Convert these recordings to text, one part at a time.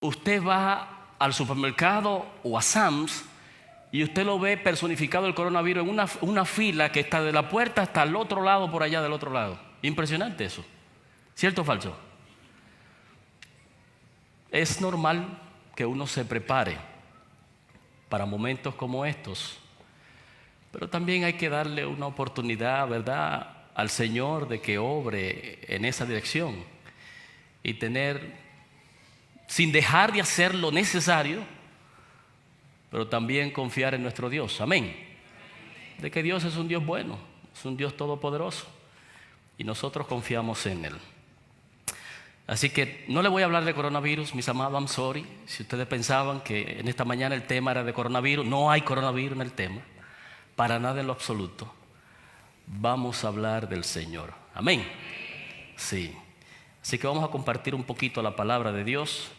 Usted va al supermercado o a Sam's y usted lo ve personificado el coronavirus en una fila que está de la puerta hasta el otro lado, por allá del otro lado. Impresionante eso. ¿Cierto o falso? Es normal que uno se prepare para momentos como estos, pero también hay que darle una oportunidad, ¿verdad?, al Señor de que obre en esa dirección y tener, sin dejar de hacer lo necesario, pero también confiar en nuestro Dios. Amén. De que Dios es un Dios bueno, es un Dios todopoderoso y nosotros confiamos en Él. Así que no le voy a hablar de coronavirus, mis amados, I'm sorry. Si ustedes pensaban que en esta mañana el tema era de coronavirus, no hay coronavirus en el tema, para nada en lo absoluto. Vamos a hablar del Señor. Amén. Sí. Así que vamos a compartir un poquito la palabra de Dios,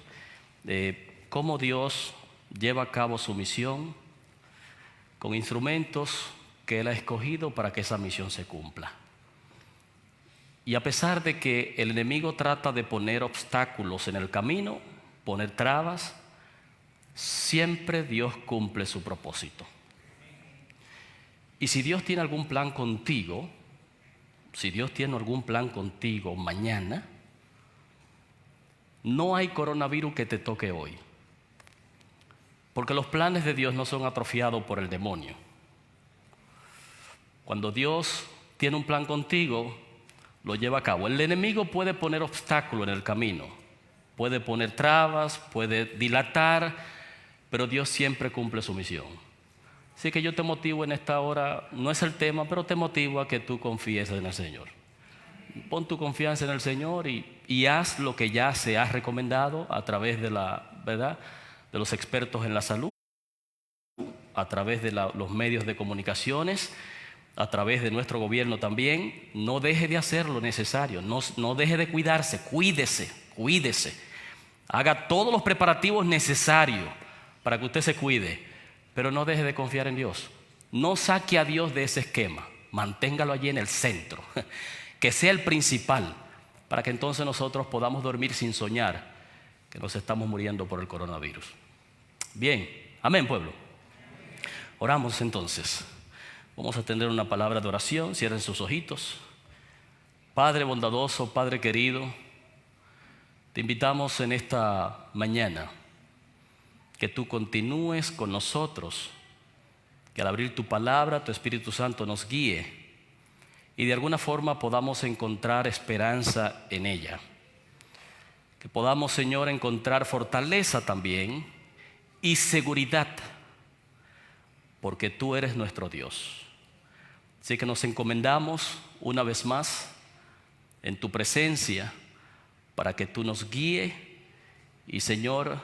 de cómo Dios lleva a cabo su misión con instrumentos que Él ha escogido para que esa misión se cumpla. Y a pesar de que el enemigo trata de poner obstáculos en el camino, poner trabas, siempre Dios cumple su propósito. Y si Dios tiene algún plan contigo, mañana, no hay coronavirus que te toque hoy. Porque los planes de Dios no son atrofiados por el demonio. Cuando Dios tiene un plan contigo, lo lleva a cabo. El enemigo puede poner obstáculos en el camino, puede poner trabas, puede dilatar, pero Dios siempre cumple su misión. Así que yo te motivo en esta hora, no es el tema, pero te motivo a que tú confíes en el Señor. Pon tu confianza en el Señor y haz lo que ya se ha recomendado a través de la verdad, de los expertos en la salud, a través de los medios de comunicaciones, a través de nuestro gobierno también. No deje de hacer lo necesario, no deje de cuidarse, cuídese. Haga todos los preparativos necesarios para que usted se cuide, pero no deje de confiar en Dios. No saque a Dios de ese esquema, manténgalo allí en el centro, que sea el principal, para que entonces nosotros podamos dormir sin soñar que nos estamos muriendo por el coronavirus. Bien, amén, pueblo. Oramos entonces. Vamos a tener una palabra de oración. Cierren sus ojitos. Padre bondadoso, Padre querido, te invitamos en esta mañana que tú continúes con nosotros, que al abrir tu palabra, tu Espíritu Santo nos guíe y de alguna forma podamos encontrar esperanza en ella. Que podamos, Señor, encontrar fortaleza también y seguridad, porque tú eres nuestro Dios. Así que nos encomendamos una vez más en tu presencia para que tú nos guíes y, Señor,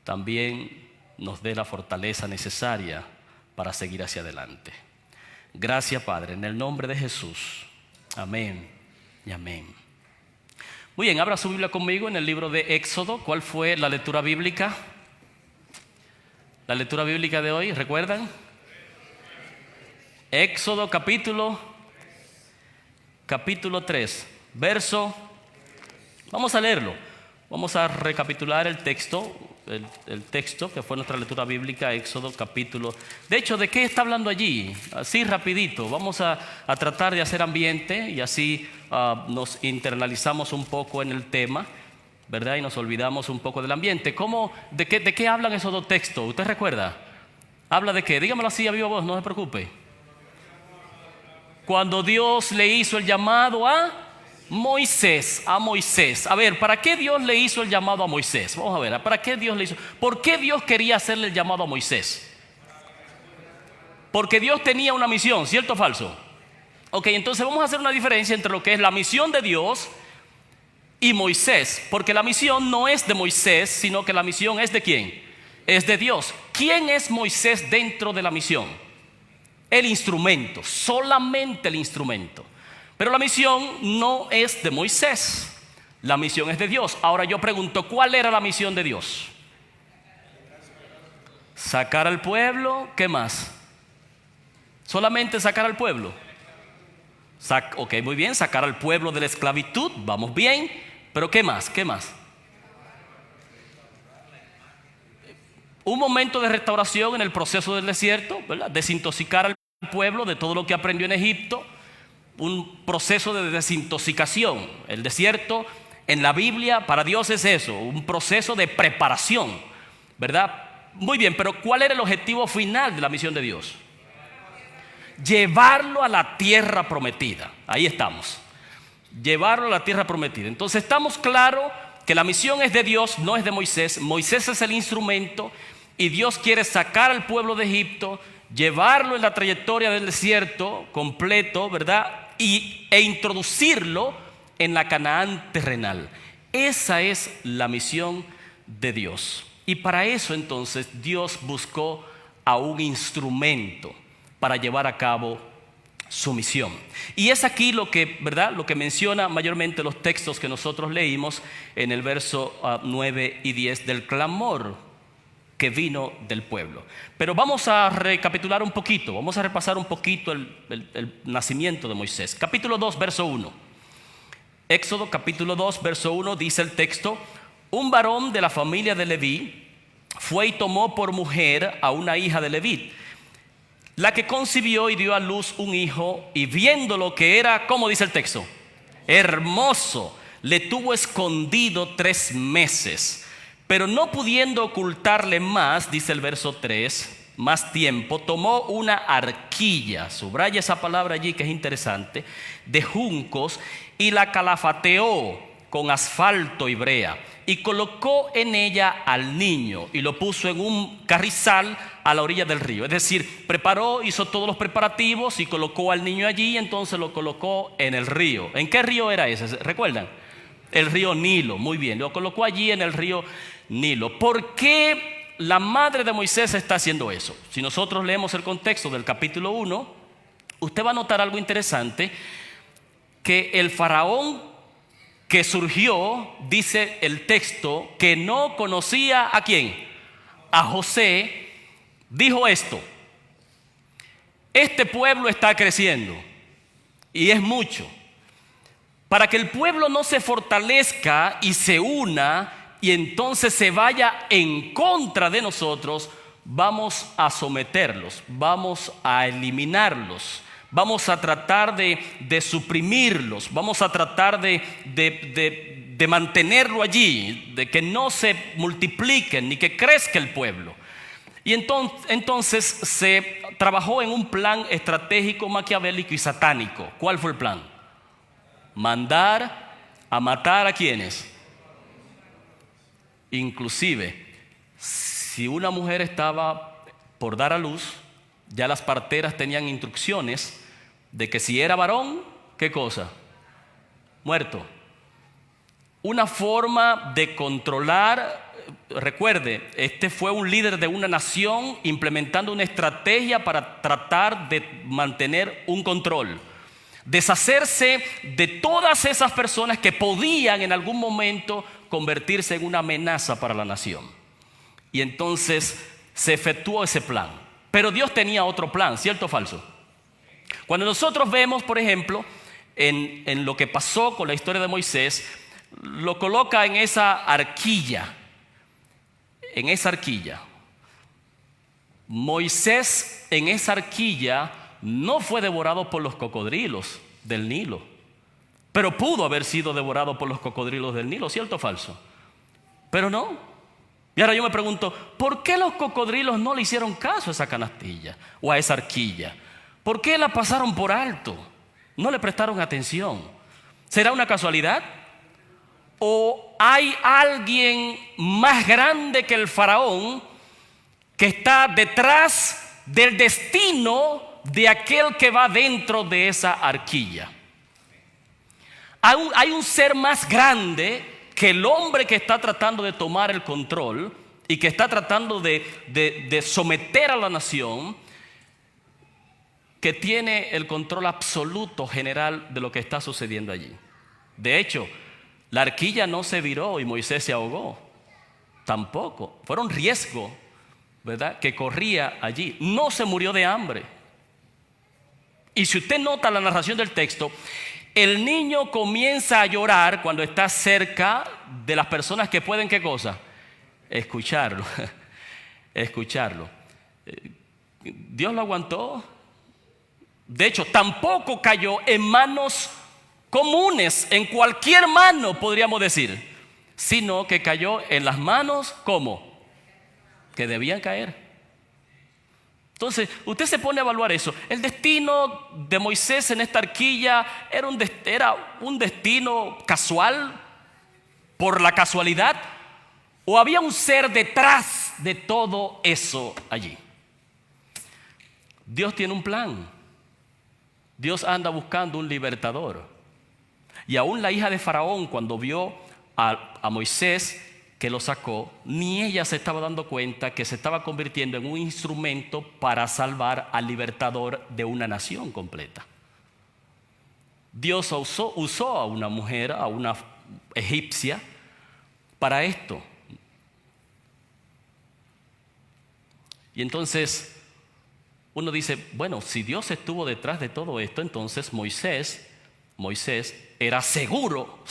también nos dé la fortaleza necesaria para seguir hacia adelante. Gracias, Padre, en el nombre de Jesús. Amén y amén. Muy bien, abra su Biblia conmigo en el libro de Éxodo. ¿Cuál fue la lectura bíblica? La lectura bíblica de hoy, ¿recuerdan? Éxodo capítulo 3, verso. Vamos a leerlo. Vamos a recapitular el texto que fue nuestra lectura bíblica, Éxodo capítulo. De hecho, ¿de qué está hablando allí? Así rapidito. Vamos a tratar de hacer ambiente y así nos internalizamos un poco en el tema, ¿verdad? Y nos olvidamos un poco del ambiente. ¿De qué hablan esos dos textos? ¿Usted recuerda? ¿Habla de qué? Dígamelo así a viva voz, no se preocupe. Cuando Dios le hizo el llamado a Moisés. A ver, ¿para qué Dios le hizo el llamado a Moisés? Vamos a ver, ¿para qué Dios le hizo? ¿Por qué Dios quería hacerle el llamado a Moisés? Porque Dios tenía una misión, ¿cierto o falso? Ok, entonces vamos a hacer una diferencia entre lo que es la misión de Dios y Moisés, porque la misión no es de Moisés, sino que la misión es ¿de quién? Es de Dios. ¿Quién es Moisés dentro de la misión? El instrumento, solamente el instrumento. Pero la misión no es de Moisés, la misión es de Dios. Ahora yo pregunto, ¿cuál era la misión de Dios? Sacar al pueblo, ¿qué más? Solamente sacar al pueblo. Ok, muy bien, sacar al pueblo de la esclavitud, vamos bien. Pero ¿qué más? Un momento de restauración en el proceso del desierto, ¿verdad? Desintoxicar al pueblo de todo lo que aprendió en Egipto. Un proceso de desintoxicación. El desierto en la Biblia para Dios es eso, un proceso de preparación, ¿verdad? Muy bien, pero ¿cuál era el objetivo final de la misión de Dios? Llevarlo a la tierra prometida. Ahí estamos. Llevarlo a la tierra prometida. Entonces estamos claros que la misión es de Dios, no es de Moisés. Moisés es el instrumento y Dios quiere sacar al pueblo de Egipto, llevarlo en la trayectoria del desierto completo, ¿verdad? E introducirlo en la Canaán terrenal. Esa es la misión de Dios. Y para eso entonces Dios buscó a un instrumento para llevar a cabo su misión. Y es aquí lo que, ¿verdad?, lo que menciona mayormente los textos que nosotros leímos en el verso 9 y 10 del clamor que vino del pueblo. Pero vamos a recapitular un poquito, vamos a repasar un poquito el nacimiento de Moisés. Capítulo 2, verso 1. Éxodo capítulo 2, verso 1 dice el texto: un varón de la familia de Leví fue y tomó por mujer a una hija de Leví, la que concibió y dio a luz un hijo, y viéndolo que era, ¿cómo dice el texto? Hermoso, le tuvo escondido 3 meses. Pero no pudiendo ocultarle más, dice el verso 3, más tiempo, tomó una arquilla, subraya esa palabra allí que es interesante, de juncos, y la calafateó con asfalto y brea, y colocó en ella al niño, y lo puso en un carrizal a la orilla del río. Es decir, preparó, hizo todos los preparativos y colocó al niño allí, y entonces lo colocó en el río. ¿En qué río era ese? ¿Recuerdan? El río Nilo. Muy bien, lo colocó allí en el río Nilo. ¿Por qué la madre de Moisés está haciendo eso? Si nosotros leemos el contexto del capítulo 1, usted va a notar algo interesante, que el faraón que surgió, dice el texto, que no conocía ¿a quién? A José, dijo esto: este pueblo está creciendo y es mucho. Para que el pueblo no se fortalezca y se una y entonces se vaya en contra de nosotros, vamos a someterlos, vamos a eliminarlos, vamos a tratar de suprimirlos, vamos a tratar de mantenerlo allí, de que no se multipliquen ni que crezca el pueblo. Y entonces se trabajó en un plan estratégico, maquiavélico y satánico. ¿Cuál fue el plan? Mandar a matar ¿a quiénes? Inclusive, si una mujer estaba por dar a luz, ya las parteras tenían instrucciones de que si era varón, ¿qué cosa? Muerto. Una forma de controlar. Recuerde, este fue un líder de una nación implementando una estrategia para tratar de mantener un control. Deshacerse de todas esas personas que podían en algún momento convertirse en una amenaza para la nación. Y entonces se efectuó ese plan. Pero Dios tenía otro plan, ¿cierto o falso? Cuando nosotros vemos, por ejemplo, en lo que pasó con la historia de Moisés, lo coloca en esa arquilla. En esa arquilla. Moisés en esa arquilla no fue devorado por los cocodrilos del Nilo, pero pudo haber sido devorado por los cocodrilos del Nilo, ¿cierto o falso? Pero no. Y ahora yo me pregunto, ¿por qué los cocodrilos no le hicieron caso a esa canastilla o a esa arquilla? ¿Por qué la pasaron por alto? No le prestaron atención. ¿Será una casualidad? ¿O hay alguien más grande que el faraón que está detrás del destino de aquel que va dentro de esa arquilla? Hay un ser más grande que el hombre que está tratando de tomar el control y que está tratando de someter a la nación, que tiene el control absoluto general de lo que está sucediendo allí. De hecho, la arquilla no se viró y Moisés se ahogó. Tampoco. Fueron riesgos, ¿verdad?, que corría allí. No se murió de hambre. Y si usted nota la narración del texto, el niño comienza a llorar cuando está cerca de las personas que pueden, ¿qué cosa? Escucharlo. escucharlo. Dios lo aguantó. De hecho, tampoco cayó en manos comunes, en cualquier mano podríamos decir, sino que cayó en las manos, ¿cómo? Que debían caer. Entonces, usted se pone a evaluar eso. El destino de Moisés en esta arquilla era un destino casual, por la casualidad, o había un ser detrás de todo eso allí. Dios tiene un plan. Dios anda buscando un libertador. Y aún la hija de Faraón, cuando vio a Moisés que lo sacó, ni ella se estaba dando cuenta que se estaba convirtiendo en un instrumento para salvar al libertador de una nación completa. Dios usó a una mujer, a una egipcia, para esto. Y entonces uno dice, bueno, si Dios estuvo detrás de todo esto, entonces Moisés era seguro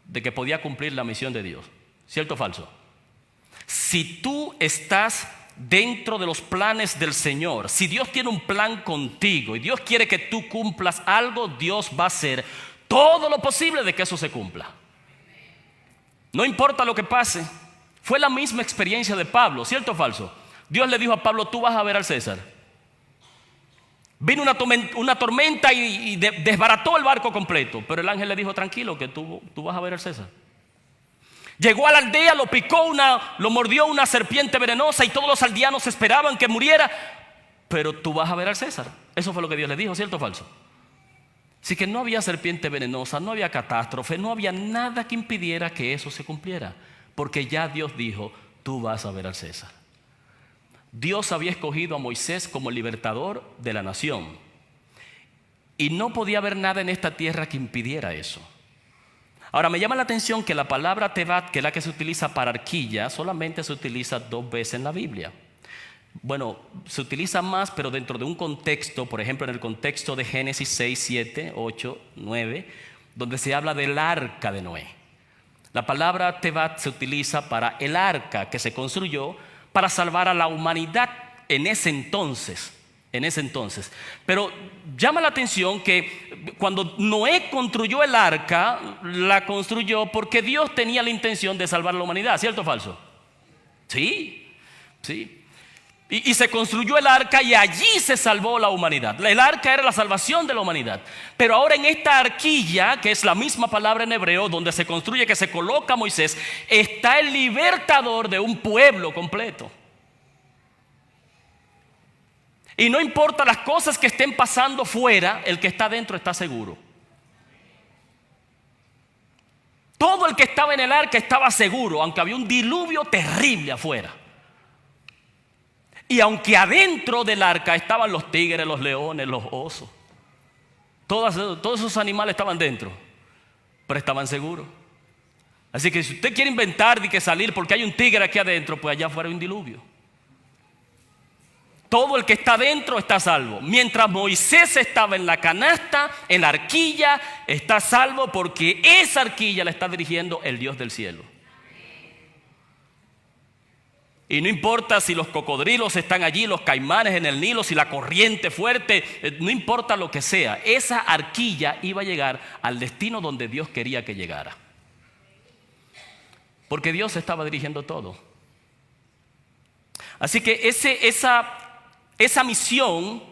de que podía cumplir la misión de Dios. ¿Cierto o falso? Si tú estás dentro de los planes del Señor, si Dios tiene un plan contigo y Dios quiere que tú cumplas algo, Dios va a hacer todo lo posible de que eso se cumpla. No importa lo que pase. Fue la misma experiencia de Pablo, ¿cierto o falso? Dios le dijo a Pablo, tú vas a ver al César. Vino una tormenta y desbarató el barco completo, pero el ángel le dijo, tranquilo, que tú vas a ver al César. Llegó a la aldea, lo mordió una serpiente venenosa y todos los aldeanos esperaban que muriera, pero tú vas a ver al César. Eso fue lo que Dios le dijo, ¿cierto o falso? Así que no había serpiente venenosa, no había catástrofe, no había nada que impidiera que eso se cumpliera, porque ya Dios dijo, tú vas a ver al César. Dios había escogido a Moisés como el libertador de la nación y no podía haber nada en esta tierra que impidiera eso. Ahora me llama la atención que la palabra tebat, que es la que se utiliza para arquilla, solamente se utiliza 2 veces en la Biblia. Bueno, se utiliza más, pero dentro de un contexto, por ejemplo en el contexto de Génesis 6, 7, 8, 9, donde se habla del arca de Noé. La palabra tebat se utiliza para el arca que se construyó para salvar a la humanidad en ese entonces. Pero llama la atención que cuando Noé construyó el arca, la construyó porque Dios tenía la intención de salvar a la humanidad, ¿cierto o falso? Sí. Y se construyó el arca y allí se salvó la humanidad. El arca era la salvación de la humanidad. Pero ahora en esta arquilla, que es la misma palabra en hebreo, donde se construye, que se coloca Moisés, está el libertador de un pueblo completo. Y no importa las cosas que estén pasando fuera, el que está dentro está seguro. Todo el que estaba en el arca estaba seguro, aunque había un diluvio terrible afuera. Y aunque adentro del arca estaban los tigres, los leones, los osos, todos esos animales estaban dentro, pero estaban seguros. Así que si usted quiere inventar de que salir porque hay un tigre aquí adentro, pues allá afuera hay un diluvio. Todo el que está dentro está salvo. Mientras Moisés estaba en la canasta, en la arquilla, está salvo porque esa arquilla la está dirigiendo el Dios del cielo. Y no importa si los cocodrilos están allí, los caimanes en el Nilo, si la corriente fuerte, no importa lo que sea, esa arquilla iba a llegar al destino donde Dios quería que llegara. Porque Dios estaba dirigiendo todo. Así que esa misión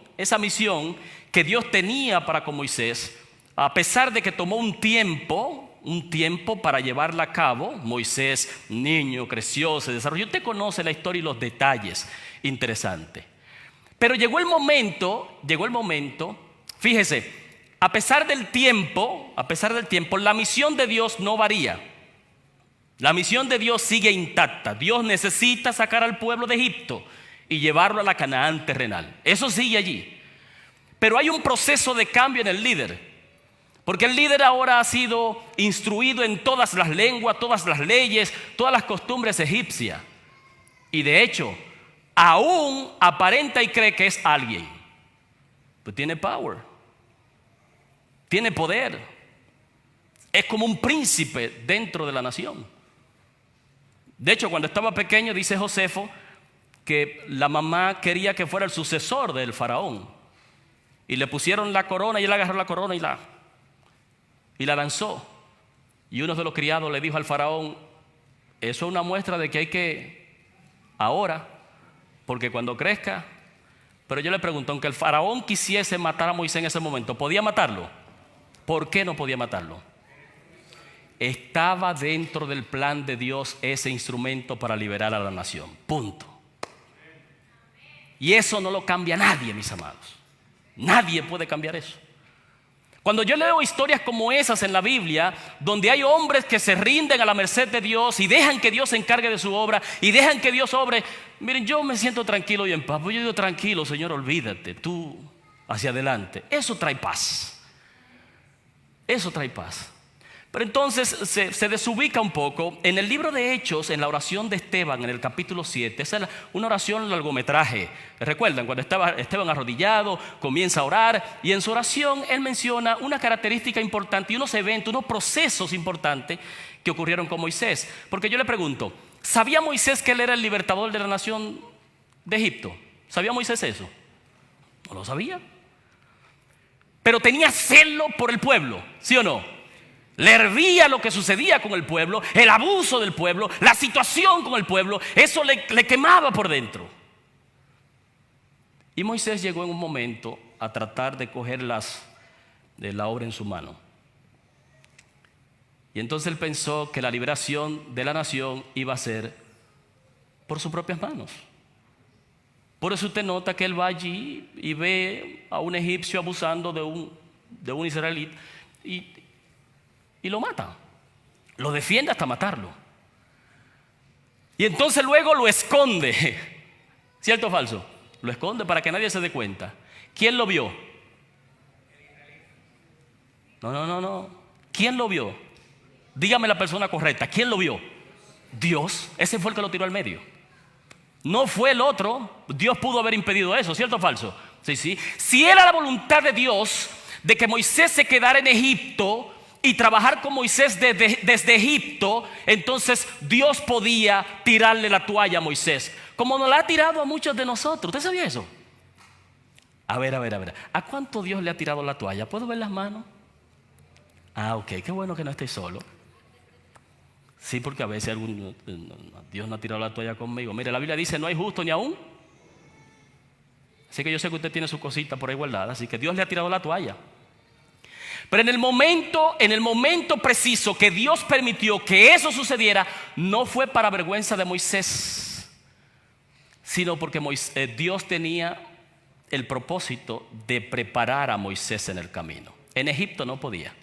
que Dios tenía para con Moisés, a pesar de que tomó un tiempo para llevarla a cabo, Moisés, niño, creció, se desarrolló. Usted conoce la historia y los detalles, interesante. Pero llegó el momento, fíjese, a pesar del tiempo, la misión de Dios no varía. La misión de Dios sigue intacta. Dios necesita sacar al pueblo de Egipto y llevarlo a la Canaán terrenal. Eso sigue allí. Pero hay un proceso de cambio en el líder. Porque el líder ahora ha sido instruido en todas las lenguas, todas las leyes, todas las costumbres egipcias. Y de hecho, aún aparenta y cree que es alguien. Pues tiene power. Tiene poder. Es como un príncipe dentro de la nación. De hecho, cuando estaba pequeño, dice Josefo, que la mamá quería que fuera el sucesor del faraón. Y le pusieron la corona y él agarró la corona y la lanzó. Y uno de los criados le dijo al faraón: eso es una muestra de que hay que ahora, porque cuando crezca. Pero yo le pregunto, aunque el faraón quisiese matar a Moisés en ese momento, ¿podía matarlo? ¿Por qué no podía matarlo? Estaba dentro del plan de Dios ese instrumento para liberar a la nación. Punto. Y eso no lo cambia nadie, mis amados. Nadie puede cambiar eso. Cuando yo leo historias como esas en la Biblia, donde hay hombres que se rinden a la merced de Dios y dejan que Dios se encargue de su obra y dejan que Dios obre, miren, yo me siento tranquilo y en paz. Pues yo digo: tranquilo, Señor, olvídate, tú hacia adelante. Eso trae paz. Eso trae paz. Pero entonces se desubica un poco. En el libro de Hechos, en la oración de Esteban, en el capítulo 7, esa es una oración largometraje. ¿Recuerdan? Cuando estaba Esteban arrodillado, comienza a orar, y en su oración él menciona una característica importante y unos eventos, unos procesos importantes que ocurrieron con Moisés. Porque yo le pregunto, ¿sabía Moisés que él era el libertador de la nación de Egipto? ¿Sabía Moisés eso? No lo sabía. Pero tenía celo por el pueblo, ¿sí o no? Le hervía lo que sucedía con el pueblo, el abuso del pueblo, la situación con el pueblo. Eso le quemaba por dentro. Y Moisés llegó en un momento a tratar de coger la obra en su mano. Y entonces él pensó que la liberación de la nación iba a ser por sus propias manos. Por eso usted nota que él va allí y ve a un egipcio abusando de un israelita y lo mata, lo defiende hasta matarlo. Y entonces luego lo esconde. ¿Cierto o falso? Lo esconde para que nadie se dé cuenta. ¿Quién lo vio? No. ¿Quién lo vio? Dígame la persona correcta. ¿Quién lo vio? Dios. Ese fue el que lo tiró al medio. No fue el otro. Dios pudo haber impedido eso, ¿cierto o falso? Sí. Si era la voluntad de Dios de que Moisés se quedara en Egipto y trabajar con Moisés desde Egipto, entonces Dios podía tirarle la toalla a Moisés, como nos la ha tirado a muchos de nosotros. ¿Usted sabía eso? A ver. ¿A cuánto Dios le ha tirado la toalla? ¿Puedo ver las manos? Ok, qué bueno que no estoy solo. Sí, porque a veces Dios no ha tirado la toalla conmigo. Mire, la Biblia dice: no hay justo ni aún. Así que yo sé que usted tiene su cosita por ahí guardada, así que Dios le ha tirado la toalla. Pero en el momento preciso que Dios permitió que eso sucediera, no fue para vergüenza de Moisés, sino porque Dios tenía el propósito de preparar a Moisés en el camino. En Egipto no podía.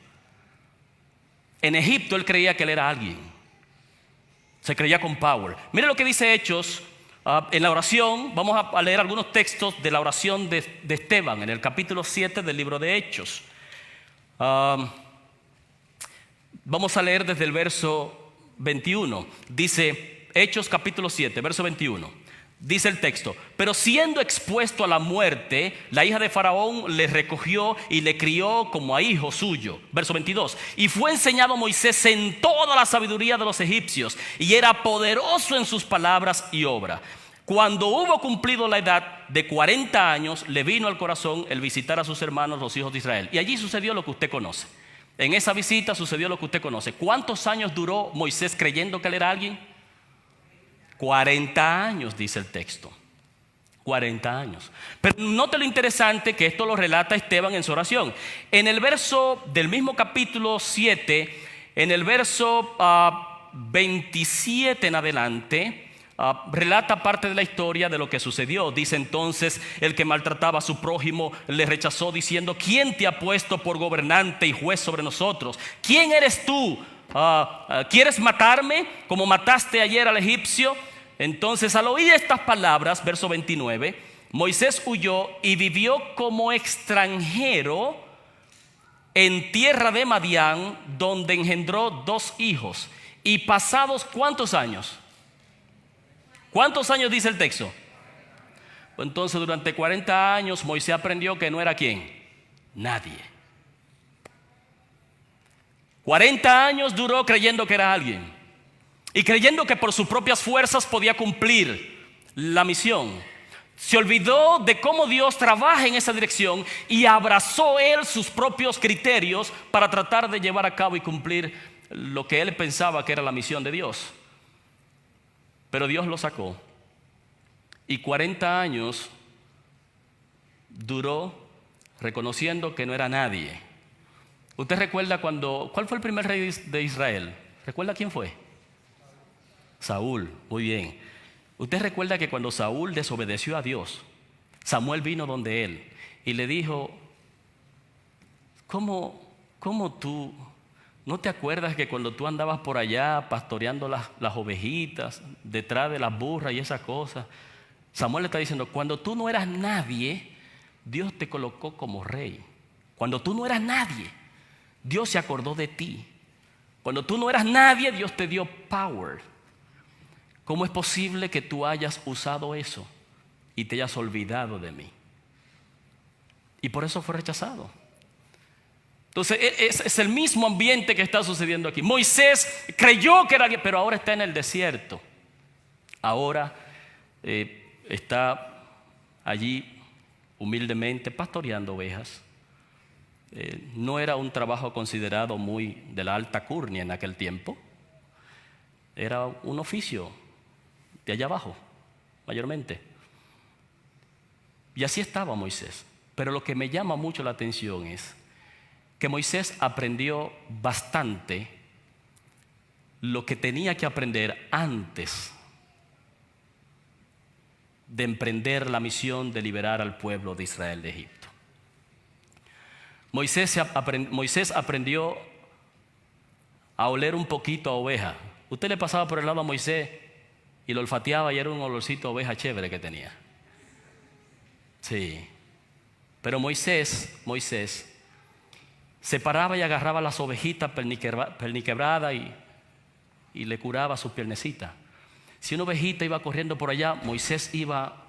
En Egipto él creía que él era alguien. Se creía con power. Mire lo que dice Hechos en la oración. Vamos a leer algunos textos de la oración de Esteban en el capítulo 7 del libro de Hechos. Vamos a leer desde el verso 21. Dice Hechos capítulo 7, verso 21. Dice el texto: pero siendo expuesto a la muerte, la hija de Faraón le recogió y le crió como a hijo suyo. Verso 22. Y fue enseñado a Moisés en toda la sabiduría de los egipcios, y era poderoso en sus palabras y obra. Cuando hubo cumplido la edad de 40 años, le vino al corazón el visitar a sus hermanos, los hijos de Israel. Y allí sucedió lo que usted conoce. En esa visita sucedió lo que usted conoce. ¿Cuántos años duró Moisés creyendo que él era alguien? 40 años, dice el texto. 40 años. Pero note lo interesante que esto lo relata Esteban en su oración. En el verso del mismo capítulo 7, en el verso 27 en adelante, relata parte de la historia de lo que sucedió. Dice entonces: el que maltrataba a su prójimo le rechazó diciendo: ¿quién te ha puesto por gobernante y juez sobre nosotros? ¿Quién eres tú? ¿Quieres matarme como mataste ayer al egipcio? Entonces, al oír estas palabras, verso 29, Moisés huyó y vivió como extranjero en tierra de Madián, donde engendró 2 hijos. Y pasados ¿cuántos años? ¿Cuántos años dice el texto? Entonces durante 40 años Moisés aprendió que no era ¿quién? Nadie. 40 años duró creyendo que era alguien y creyendo que por sus propias fuerzas podía cumplir la misión. Se olvidó de cómo Dios trabaja en esa dirección y abrazó él sus propios criterios para tratar de llevar a cabo y cumplir lo que él pensaba que era la misión de Dios. Pero Dios lo sacó y 40 años duró reconociendo que no era nadie. ¿Usted recuerda cuál fue el primer rey de Israel? ¿Recuerda quién fue? Saúl, muy bien. Usted recuerda que cuando Saúl desobedeció a Dios, Samuel vino donde él y le dijo: ¿Cómo tú no te acuerdas que cuando tú andabas por allá pastoreando las ovejitas, detrás de las burras y esas cosas? Samuel le está diciendo: cuando tú no eras nadie, Dios te colocó como rey. Cuando tú no eras nadie, Dios se acordó de ti. Cuando tú no eras nadie, Dios te dio power. ¿Cómo es posible que tú hayas usado eso y te hayas olvidado de mí? Y por eso fue rechazado. Entonces es el mismo ambiente que está sucediendo aquí. Moisés creyó que era alguien, pero ahora está en el desierto. Ahora está allí humildemente pastoreando ovejas. No era un trabajo considerado muy de la alta curnia en aquel tiempo. Era un oficio de allá abajo, mayormente. Y así estaba Moisés. Pero lo que me llama mucho la atención es que Moisés aprendió bastante lo que tenía que aprender antes de emprender la misión de liberar al pueblo de Israel de Egipto. Moisés aprendió a oler un poquito a oveja. Usted le pasaba por el lado a Moisés y lo olfateaba y era un olorcito a oveja chévere que tenía. Sí. Pero Moisés se paraba y agarraba las ovejitas perniquebradas y le curaba sus piernecitas. Si una ovejita iba corriendo por allá, Moisés iba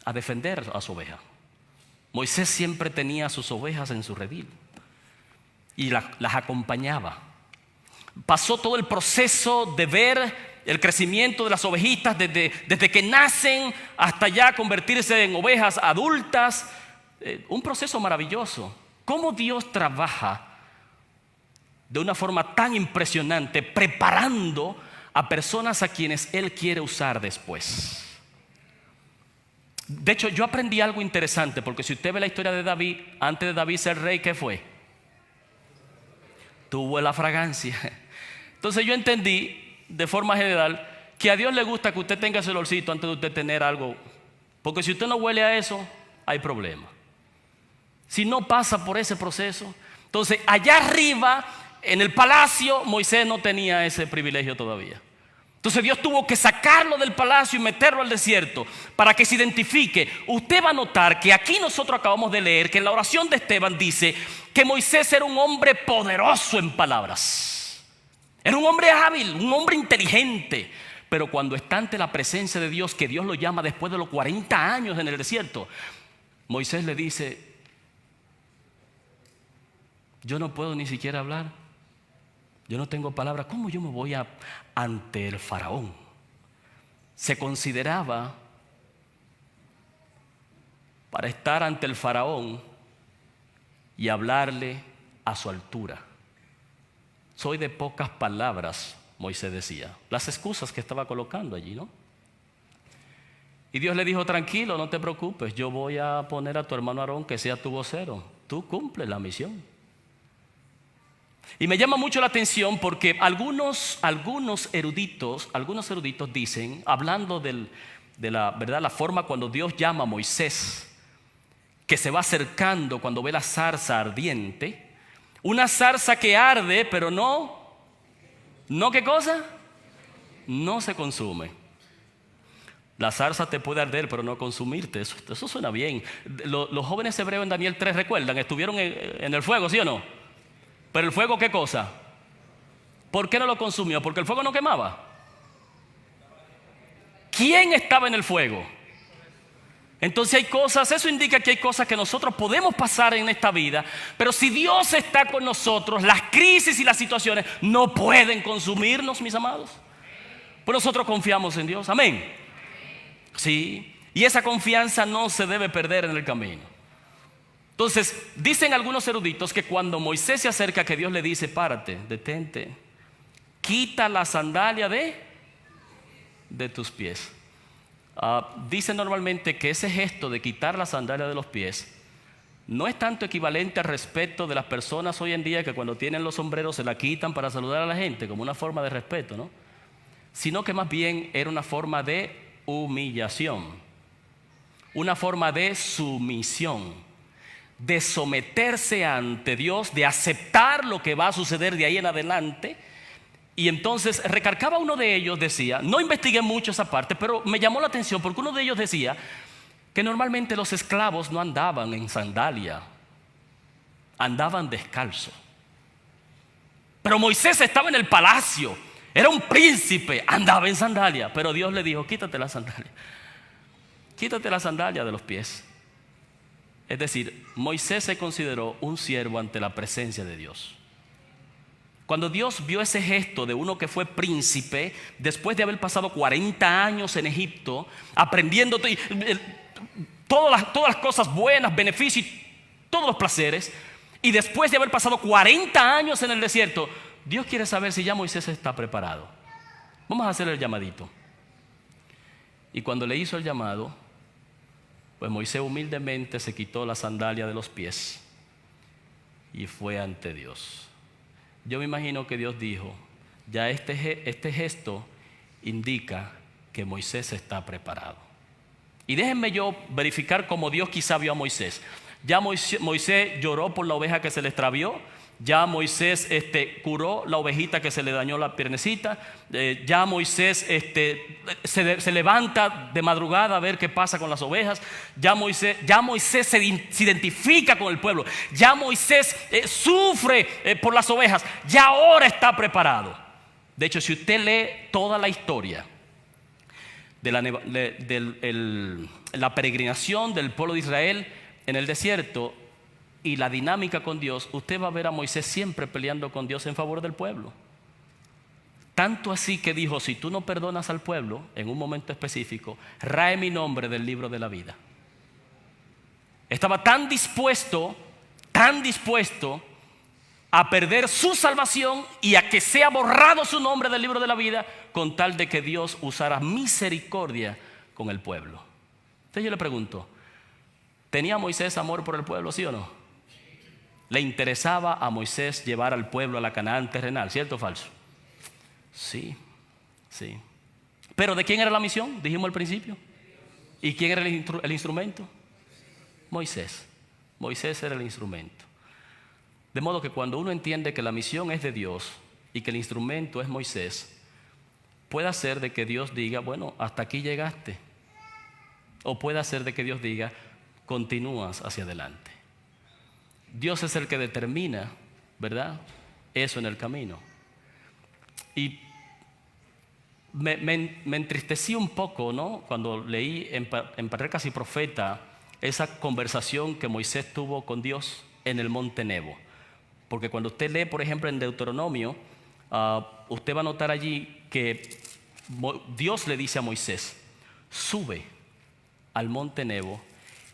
a defender a su oveja. Moisés siempre tenía a sus ovejas en su redil y las acompañaba. Pasó todo el proceso de ver el crecimiento de las ovejitas desde que nacen hasta ya convertirse en ovejas adultas. Un proceso maravilloso. Cómo Dios trabaja de una forma tan impresionante preparando a personas a quienes Él quiere usar después. De hecho, yo aprendí algo interesante, porque si usted ve la historia de David, antes de David ser rey, ¿qué fue? Tuvo la fragancia. Entonces yo entendí de forma general que a Dios le gusta que usted tenga ese olorcito antes de usted tener algo, porque si usted no huele a eso, hay problema. Si no pasa por ese proceso, entonces allá arriba en el palacio Moisés no tenía ese privilegio todavía. Entonces Dios tuvo que sacarlo del palacio y meterlo al desierto para que se identifique. Usted va a notar que aquí nosotros acabamos de leer que en la oración de Esteban dice que Moisés era un hombre poderoso en palabras. Era un hombre hábil, un hombre inteligente. Pero cuando está ante la presencia de Dios, que Dios lo llama después de los 40 años en el desierto, Moisés le dice: yo no puedo ni siquiera hablar. Yo no tengo palabras. ¿Cómo yo me voy ante el faraón? Se consideraba para estar ante el faraón y hablarle a su altura. Soy de pocas palabras, Moisés decía. Las excusas que estaba colocando allí, ¿no? Y Dios le dijo: tranquilo, no te preocupes, yo voy a poner a tu hermano Aarón que sea tu vocero. Tú cumples la misión. Y me llama mucho la atención porque algunos eruditos dicen, hablando de la forma cuando Dios llama a Moisés, que se va acercando cuando ve la zarza ardiente, una zarza que arde, pero no ¿qué cosa? No se consume. La zarza te puede arder, pero no consumirte. Eso suena bien. Los jóvenes hebreos en Daniel 3, ¿recuerdan? Estuvieron en el fuego, ¿sí o no? Pero el fuego, ¿qué cosa? ¿Por qué no lo consumió? Porque el fuego no quemaba. ¿Quién estaba en el fuego? Entonces hay cosas, eso indica que hay cosas que nosotros podemos pasar en esta vida, pero si Dios está con nosotros, las crisis y las situaciones no pueden consumirnos, mis amados. Pues nosotros confiamos en Dios, amén. Sí, y esa confianza no se debe perder en el camino. Entonces, dicen algunos eruditos que cuando Moisés se acerca, que Dios le dice, párate, detente, quita la sandalia de tus pies. Dicen normalmente que ese gesto de quitar la sandalia de los pies no es tanto equivalente al respeto de las personas hoy en día que cuando tienen los sombreros se la quitan para saludar a la gente como una forma de respeto, ¿no? Sino que más bien era una forma de humillación, una forma de sumisión, de someterse ante Dios, de aceptar lo que va a suceder de ahí en adelante. Y entonces recargaba uno de ellos, decía, no investigué mucho esa parte, pero me llamó la atención porque uno de ellos decía que normalmente los esclavos no andaban en sandalia, andaban descalzos. Pero Moisés estaba en el palacio, era un príncipe, andaba en sandalia, pero Dios le dijo, quítate la sandalia de los pies. Es decir, Moisés se consideró un siervo ante la presencia de Dios. Cuando Dios vio ese gesto de uno que fue príncipe, después de haber pasado 40 años en Egipto, aprendiendo todas las cosas buenas, beneficios, todos los placeres, y después de haber pasado 40 años en el desierto, Dios quiere saber si ya Moisés está preparado. Vamos a hacer el llamadito. Y cuando le hizo el llamado, pues Moisés humildemente se quitó la sandalia de los pies y fue ante Dios. Yo me imagino que Dios dijo, ya este gesto indica que Moisés está preparado. Y déjenme yo verificar cómo Dios quizá vio a Moisés. Ya Moisés lloró por la oveja que se le extravió. Ya Moisés curó la ovejita que se le dañó la piernecita. Ya Moisés se levanta de madrugada a ver qué pasa con las ovejas. Ya Moisés se identifica con el pueblo. Ya Moisés sufre por las ovejas. Ya ahora está preparado. De hecho, si usted lee toda la historia de la peregrinación del pueblo de Israel en el desierto y la dinámica con Dios, usted va a ver a Moisés siempre peleando con Dios en favor del pueblo. Tanto así que dijo, si tú no perdonas al pueblo en un momento específico, rae mi nombre del libro de la vida. Estaba tan dispuesto a perder su salvación y a que sea borrado su nombre del libro de la vida con tal de que Dios usara misericordia con el pueblo. Entonces yo le pregunto, ¿tenía Moisés amor por el pueblo, sí o no? ¿Le interesaba a Moisés llevar al pueblo a la Canaán terrenal? ¿Cierto o falso? Sí. ¿Pero de quién era la misión? Dijimos al principio. ¿Y quién era el instrumento? Moisés. Moisés era el instrumento. De modo que cuando uno entiende que la misión es de Dios y que el instrumento es Moisés, puede ser de que Dios diga, bueno, hasta aquí llegaste. O puede ser de que Dios diga, continúas hacia adelante. Dios es el que determina, ¿verdad?, eso en el camino. Y me entristecí un poco, ¿no?, cuando leí en Patriarcas y Profetas esa conversación que Moisés tuvo con Dios en el monte Nebo. Porque cuando usted lee, por ejemplo, en Deuteronomio, usted va a notar allí que Dios le dice a Moisés, sube al monte Nebo.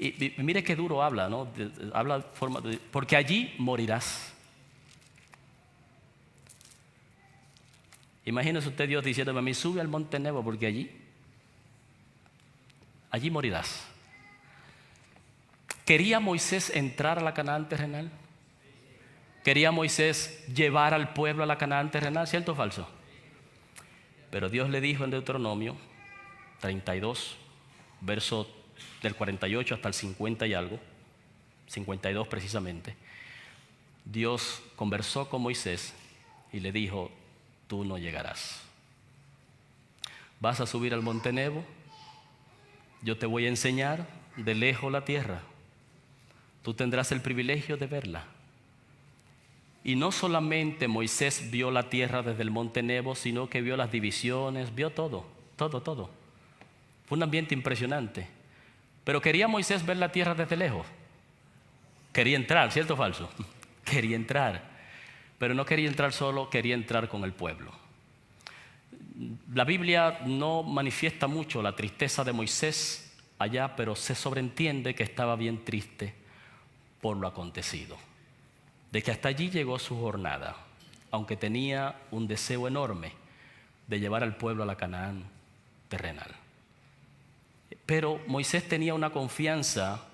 Y mire qué duro habla, ¿no? Habla porque allí morirás. Imagínese usted Dios diciéndome a mí, sube al monte Nebo porque allí morirás. ¿Quería Moisés entrar a la Canaán terrenal? ¿Quería Moisés llevar al pueblo a la Canaán terrenal? ¿Cierto o falso? Pero Dios le dijo en Deuteronomio 32, verso del 48 hasta el 50 y algo, 52 precisamente, Dios conversó con Moisés y le dijo, tú no llegarás. Vas a subir al monte Nebo, yo te voy a enseñar de lejos la tierra, tú tendrás el privilegio de verla. Y no solamente Moisés vio la tierra desde el monte Nebo, sino que vio las divisiones, vio todo. Fue un ambiente impresionante. Pero ¿quería Moisés ver la tierra desde lejos? Quería entrar, ¿cierto o falso? Quería entrar. Pero no quería entrar solo, quería entrar con el pueblo. La Biblia no manifiesta mucho la tristeza de Moisés allá, pero se sobreentiende que estaba bien triste por lo acontecido, de que hasta allí llegó su jornada, aunque tenía un deseo enorme de llevar al pueblo a la Canaán terrenal. Pero Moisés tenía una confianza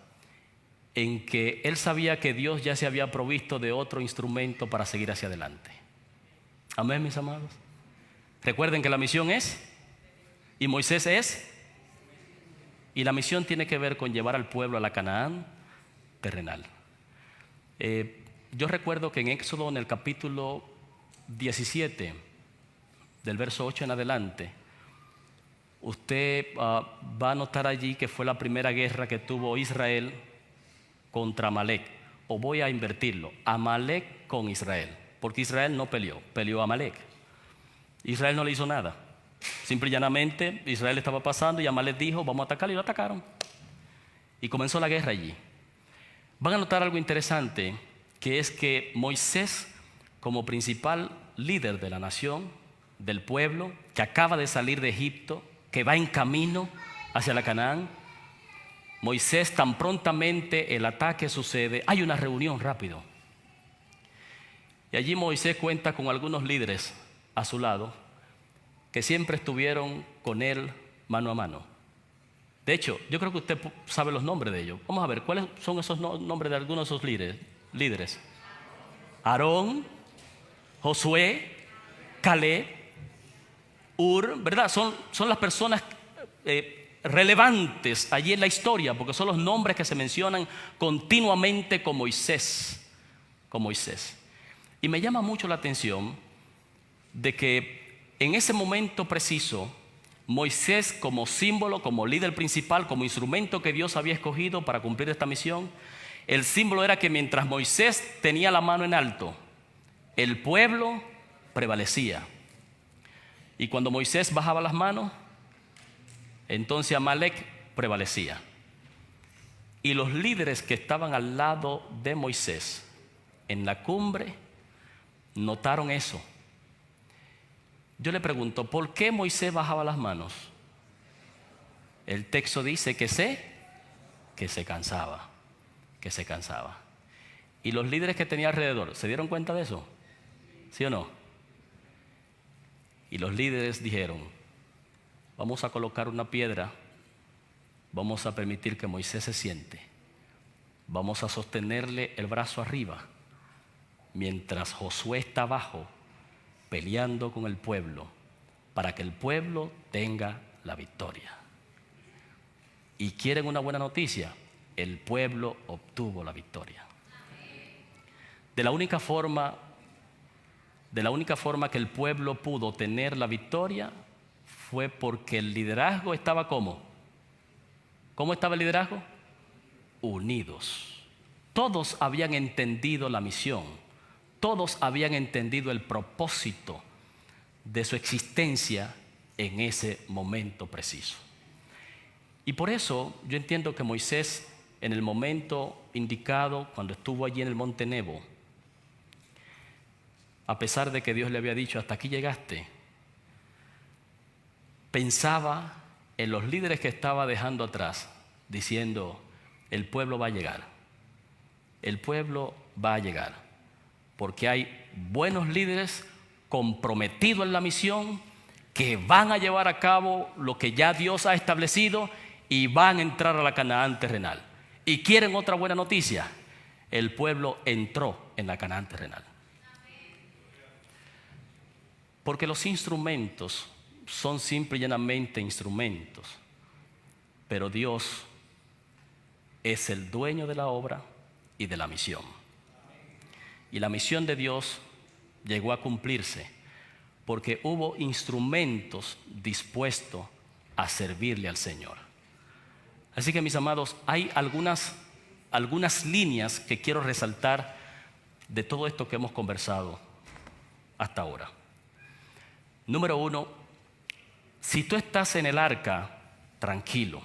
en que él sabía que Dios ya se había provisto de otro instrumento para seguir hacia adelante. Amén, mis amados. Recuerden que la misión es, y Moisés es, y la misión tiene que ver con llevar al pueblo a la Canaán terrenal. Yo recuerdo que en Éxodo, en el capítulo 17, del verso 8 en adelante, usted va a notar allí que fue la primera guerra que tuvo Israel contra Amalek. O voy a invertirlo, Amalek con Israel, porque Israel no peleó, peleó Amalek. Israel no le hizo nada. Simple y llanamente Israel estaba pasando y Amalek dijo, vamos a atacar, y lo atacaron. Y comenzó la guerra allí. Van a notar algo interesante, que es que Moisés, como principal líder de la nación, del pueblo, que acaba de salir de Egipto, que va en camino hacia la Canaán, Moisés, tan prontamente el ataque sucede, hay una reunión rápido. Y allí Moisés cuenta con algunos líderes a su lado, que siempre estuvieron con él mano a mano. De hecho, yo creo que usted sabe los nombres de ellos. Vamos a ver, ¿cuáles son esos nombres de algunos de esos líderes? Aarón, Josué, Caleb, Ur, ¿verdad? Son las personas relevantes allí en la historia, porque son los nombres que se mencionan continuamente con Moisés. Y me llama mucho la atención de que en ese momento preciso, Moisés, como símbolo, como líder principal, como instrumento que Dios había escogido para cumplir esta misión, el símbolo era que mientras Moisés tenía la mano en alto, el pueblo prevalecía. Y cuando Moisés bajaba las manos, entonces Amalek prevalecía. Y los líderes que estaban al lado de Moisés en la cumbre notaron eso. Yo le pregunto, ¿por qué Moisés bajaba las manos? El texto dice que se cansaba. Y los líderes que tenía alrededor, ¿se dieron cuenta de eso? ¿Sí o no? Y los líderes dijeron, vamos a colocar una piedra, vamos a permitir que Moisés se siente, vamos a sostenerle el brazo arriba, mientras Josué está abajo, peleando con el pueblo, para que el pueblo tenga la victoria. ¿Y quieren una buena noticia? El pueblo obtuvo la victoria. De la única forma que el pueblo pudo tener la victoria fue porque el liderazgo estaba ¿cómo? ¿Cómo estaba el liderazgo? Unidos. Todos habían entendido la misión. Todos habían entendido el propósito de su existencia en ese momento preciso. Y por eso yo entiendo que Moisés, en el momento indicado, cuando estuvo allí en el monte Nebo, a pesar de que Dios le había dicho, hasta aquí llegaste, pensaba en los líderes que estaba dejando atrás, diciendo, el pueblo va a llegar, el pueblo va a llegar. Porque hay buenos líderes comprometidos en la misión que van a llevar a cabo lo que ya Dios ha establecido y van a entrar a la Canaán terrenal. ¿Y quieren otra buena noticia? El pueblo entró en la Canaán terrenal. Porque los instrumentos son simple y llanamente instrumentos, pero Dios es el dueño de la obra y de la misión. Y la misión de Dios llegó a cumplirse porque hubo instrumentos dispuestos a servirle al Señor. Así que, mis amados, hay algunas líneas que quiero resaltar de todo esto que hemos conversado hasta ahora. Número 1, si tú estás en el arca, tranquilo,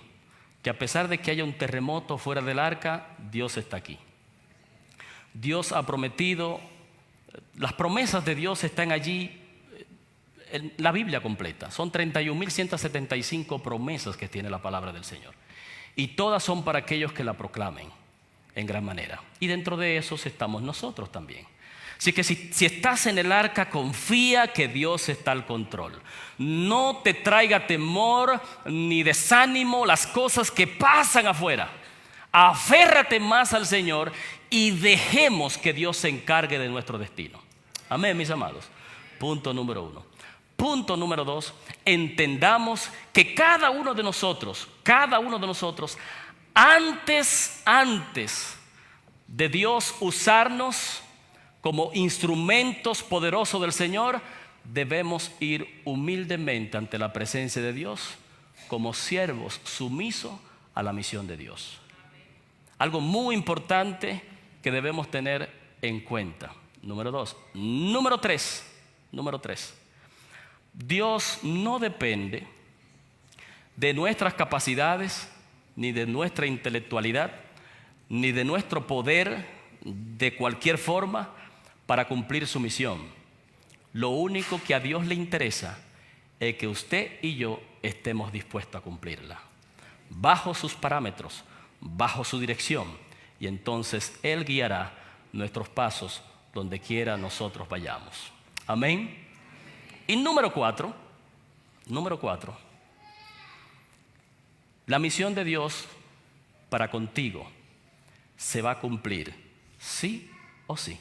que a pesar de que haya un terremoto fuera del arca, Dios está aquí. Dios ha prometido, las promesas de Dios están allí la Biblia completa. Son 31.175 promesas que tiene la palabra del Señor. Y todas son para aquellos que la proclamen en gran manera. Y dentro de esos estamos nosotros también. Así que si estás en el arca, confía que Dios está al control. No te traiga temor ni desánimo las cosas que pasan afuera. Aférrate más al Señor y dejemos que Dios se encargue de nuestro destino. Amén, mis amados. Punto número 1. Punto número 2, entendamos que cada uno de nosotros, antes de Dios usarnos como instrumentos poderosos del Señor, debemos ir humildemente ante la presencia de Dios como siervos sumisos a la misión de Dios. Algo muy importante que debemos tener en cuenta. Número 2. Número 3. Dios no depende de nuestras capacidades, ni de nuestra intelectualidad, ni de nuestro poder de cualquier forma para cumplir su misión. Lo único que a Dios le interesa es que usted y yo estemos dispuestos a cumplirla, bajo sus parámetros, bajo su dirección, y entonces Él guiará nuestros pasos donde quiera nosotros vayamos. Amén. Y número 4, la misión de Dios para contigo se va a cumplir, sí o sí.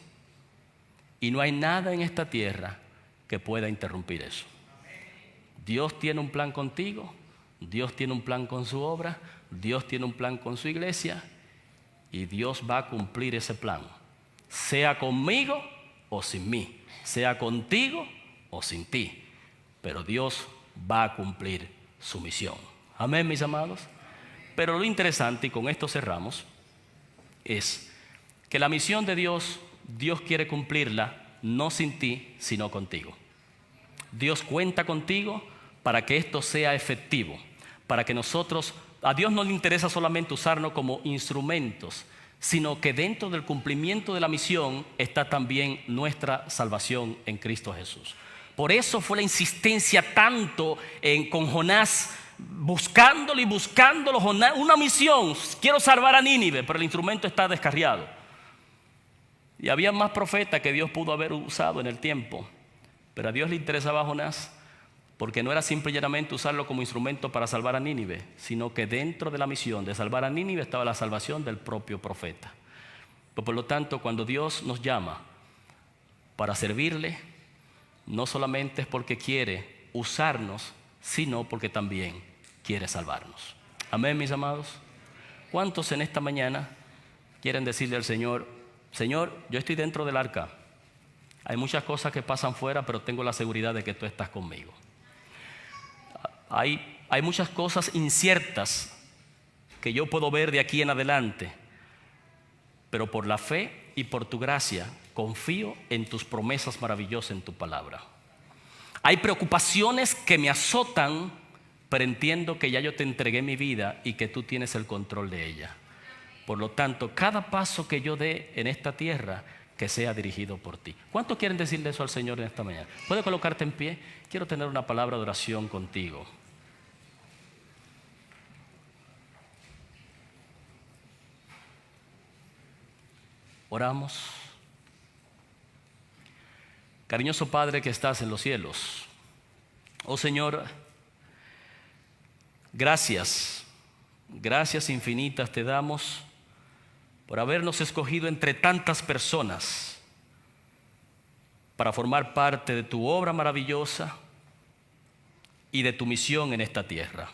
Y no hay nada en esta tierra que pueda interrumpir eso. Dios tiene un plan contigo, Dios tiene un plan con su obra, Dios tiene un plan con su iglesia, y Dios va a cumplir ese plan, sea conmigo o sin mí, sea contigo o sin ti, pero Dios va a cumplir su misión. Amén, mis amados. Pero lo interesante, y con esto cerramos, es que la misión de Dios, Dios quiere cumplirla no sin ti, sino contigo. Dios cuenta contigo para que esto sea efectivo, para que nosotros, a Dios no le interesa solamente usarnos como instrumentos, sino que dentro del cumplimiento de la misión está también nuestra salvación en Cristo Jesús. Por eso fue la insistencia tanto con Jonás, buscándolo, Jonás, una misión, quiero salvar a Nínive, pero el instrumento está descarriado. Y había más profetas que Dios pudo haber usado en el tiempo, pero a Dios le interesaba a Jonás, porque no era simple y llanamente usarlo como instrumento para salvar a Nínive, sino que dentro de la misión de salvar a Nínive estaba la salvación del propio profeta. Por lo tanto, cuando Dios nos llama para servirle, no solamente es porque quiere usarnos, sino porque también quiere salvarnos. Amén, mis amados. ¿Cuántos en esta mañana quieren decirle al Señor: Señor, yo estoy dentro del arca, hay muchas cosas que pasan fuera, pero tengo la seguridad de que tú estás conmigo? Hay muchas cosas inciertas que yo puedo ver de aquí en adelante, pero por la fe y por tu gracia confío en tus promesas maravillosas en tu palabra. Hay preocupaciones que me azotan, pero entiendo que ya yo te entregué mi vida y que tú tienes el control de ella. Por lo tanto, cada paso que yo dé en esta tierra, que sea dirigido por ti. ¿Cuántos quieren decirle eso al Señor en esta mañana? ¿Puedes colocarte en pie? Quiero tener una palabra de oración contigo. Oramos. Cariñoso Padre que estás en los cielos, oh Señor, gracias infinitas te damos por habernos escogido entre tantas personas para formar parte de tu obra maravillosa y de tu misión en esta tierra.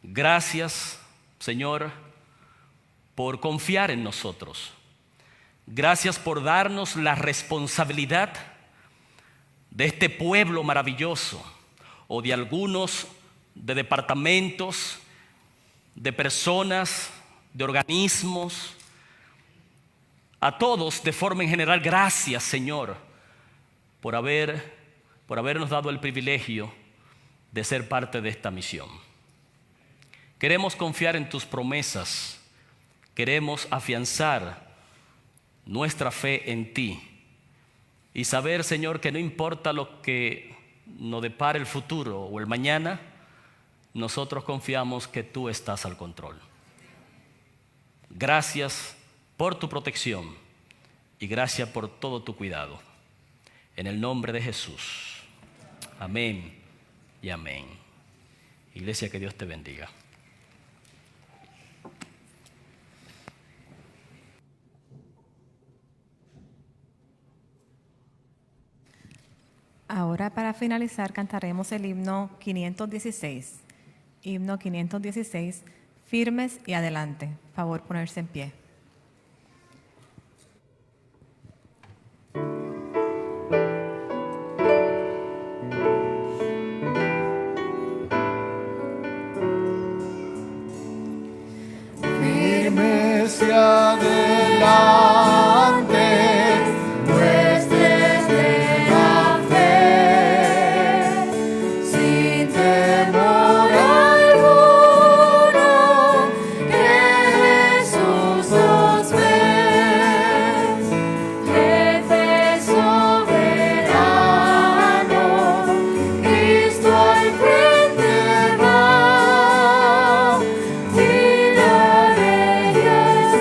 Gracias, Señor, por confiar en nosotros. Gracias por darnos la responsabilidad de este pueblo maravilloso, o de algunos de departamentos, de personas, de organismos, a todos de forma en general. Gracias, Señor, por habernos dado el privilegio de ser parte de esta misión. Queremos confiar en tus promesas, queremos afianzar nuestra fe en ti y saber, Señor, que no importa lo que nos depare el futuro o el mañana, nosotros confiamos que tú estás al control. Gracias por tu protección y gracias por todo tu cuidado. En el nombre de Jesús. Amén y amén. Iglesia, que Dios te bendiga. Ahora, para finalizar, cantaremos el himno 516. Himno 516, firmes y adelante. Favor ponerse en pie. Firmes y adelante, muestres de la fe, sin temor alguno, que Jesús nos ve. Jefe soberano, Cristo al frente va, y la bella es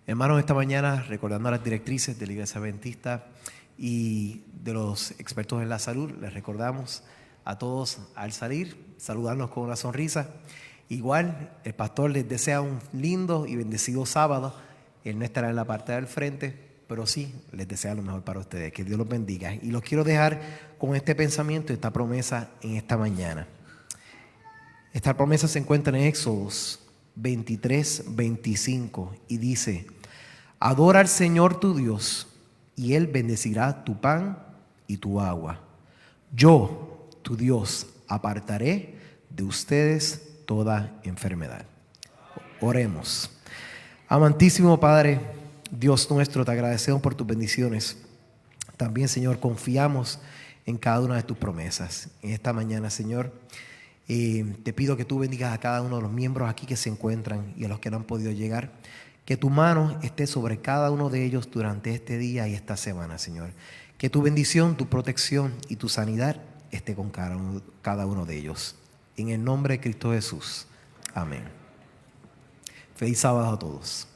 Hermanos, esta mañana, recordando a las directrices de la Iglesia Adventista y de los expertos en la salud, les recordamos a todos al salir, saludarnos con una sonrisa. Igual, el pastor les desea un lindo y bendecido sábado. Él no estará en la parte del frente, pero sí les desea lo mejor para ustedes. Que Dios los bendiga. Y los quiero dejar con este pensamiento, esta promesa en esta mañana. Esta promesa se encuentra en Éxodos 23:25 y dice: adora al Señor tu Dios y Él bendecirá tu pan y tu agua. Yo, tu Dios, apartaré de ustedes toda enfermedad. Oremos. Amantísimo Padre, Dios nuestro, te agradecemos por tus bendiciones. También, Señor, confiamos en cada una de tus promesas. En esta mañana, Señor, te pido que tú bendigas a cada uno de los miembros aquí que se encuentran y a los que no han podido llegar. Que tu mano esté sobre cada uno de ellos durante este día y esta semana, Señor. Que tu bendición, tu protección y tu sanidad esté con cada uno de ellos. En el nombre de Cristo Jesús. Amén. Feliz sábado a todos.